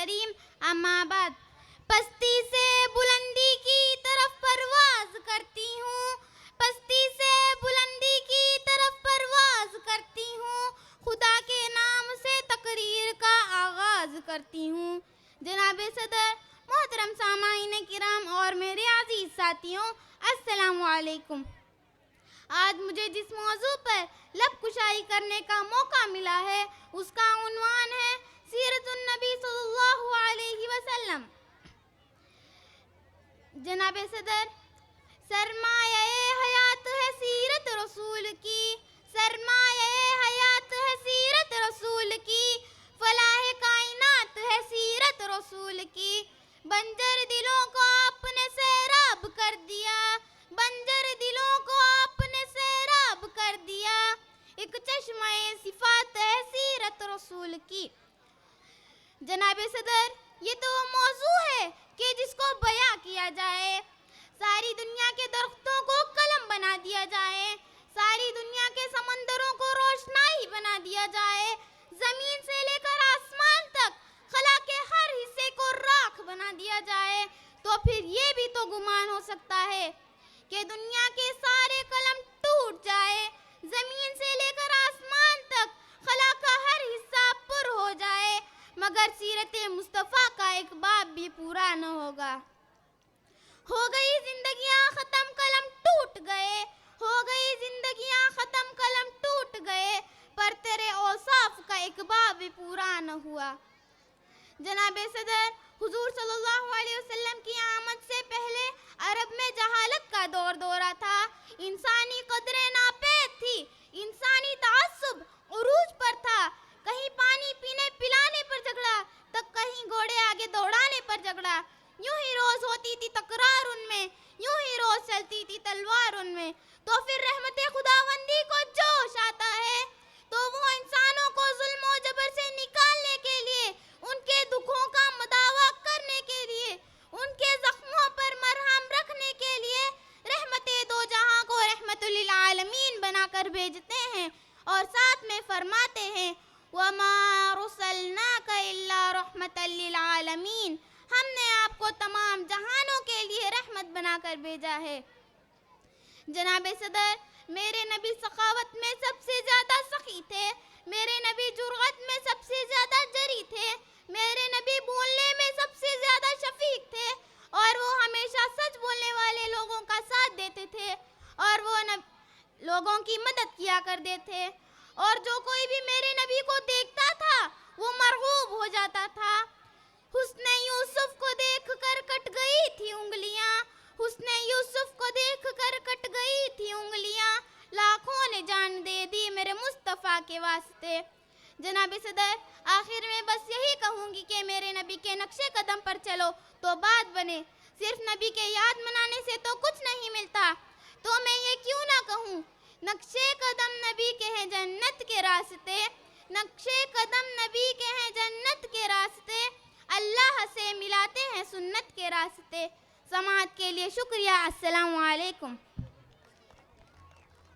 کریم، اما بعد، پستی سے بلندی کی طرف پرواز کرتی ہوں، پستی سے بلندی کی طرف پرواز کرتی ہوں، خدا کے نام سے تقریر کا آغاز کرتی ہوں۔ جناب صدر، محترم سامعین کرام اور میرے عزیز ساتھیوں، السلام علیکم۔ آج مجھے جس موضوع پر لب کشائی کرنے کا موقع ملا ہے اس کا عنوان ہے سیرت النبی صلی اللہ علیہ وسلم۔ جناب صدر، سرمایہ حیات ہے سیرت رسول کی، سرمایہ حیات ہے سیرت رسول کی، فلاح کائنات ہے سیرت رسول کی، بنجر دلوں کو آپ نے سیراب کر دیا، بنجر دلوں کو آپ نے سیراب کر دیا، ایک چشمہ صفات ہے سیرت رسول کی۔ جناب صدر، یہ تو وہ موضوع ہے کہ جس کو بیان کیا جائے، ساری دنیا کے درختوں کو قلم بنا دیا جائے، ساری دنیا کے سمندروں کو روشنائی بنا دیا جائے، زمین سے لے کر آسمان تک خلا کے ہر حصے کو راکھ بنا دیا جائے، تو پھر یہ بھی تو گمان ہو سکتا ہے کہ دنیا کے سارے قلم ٹوٹ جائے، زمین سے لے کر آسمان تک خلا کا ہر حصہ پر ہو جائے، مگر سیرت مصطفیٰ کا ایک باب بھی پورا نہ ہوگا۔ ہو گئی زندگیاں ختم، قلم ٹوٹ گئے، ہو گئی زندگیاں ختم، قلم ٹوٹ گئے، پر تیرے اوصاف کا ایک باب بھی پورا نہ ہوا۔ جناب صدر، حضور صلی اللہ علیہ وسلم کی آمد سے پہلے عرب میں جہالت کا دورہ تھا، انسانی قدریں ناپید تھی، انسانی تعصب عروج پر تھا، کہیں پانی پینے پلانے پر جھگڑا تو کہیں گھوڑے آگے دوڑانے پر جھگڑا، یوں ہی روز ہوتی تھی تکرار ان میں، یوں ہی روز چلتی تھی تلوار ان میں، تو پھر رحمت خداوندی کو جوش آتا ہے تو وہ انسانوں کو ظلم و جبر سے نکالنے کے لیے، ان کے دکھوں کا مداوا کرنے کے لیے، ان کے زخموں پر مرہم رکھنے کے لیے رحمت دو جہاں کو رحمت للعالمین بنا کر بھیجتے ہیں، اور ساتھ میں فرماتے ہیں وَمَا أَرْسَلْنَاكَ إِلَّا رَحْمَةً لِلْعَالَمِينَ، ہم نے آپ کو تمام جہانوں کے لیے رحمت بنا کر بھیجا ہے۔ جناب صدر، میرے نبی سخاوت میں سب سے زیادہ سخی تھے، میرے نبی جرأت میں سب سے زیادہ جری تھے، میرے نبی بولنے میں سب سے زیادہ شفیق تھے، اور وہ ہمیشہ سچ بولنے والے لوگوں کا ساتھ دیتے تھے، اور وہ لوگوں کی مدد کیا کرتے تھے، اور جو کوئی بھی میرے نبی کو دیکھتا تھا وہ مرغوب ہو جاتا تھا۔ حسن یوسف کو دیکھ کر کٹ گئی تھی انگلیاں، حسن یوسف کو دیکھ کر کٹ گئی تھی انگلیاں، لاکھوں نے جان دے دی میرے مصطفیٰ کے واسطے۔ جناب صدر، آخر میں بس یہی کہوں گی کہ میرے نبی کے نقش قدم پر چلو تو بات بنے، صرف نبی کے یاد منانے سے تو کچھ نہیں ملتا، تو میں یہ کیوں نہ کہوں نقش قدم نبی کے ہیں جنت کے راستے، نقش قدم نبی کے ہیں جنت کے راستے، اللہ سے ملاتے ہیں سنت کے راستے۔ سماعت کے لیے شکریہ، السلام علیکم۔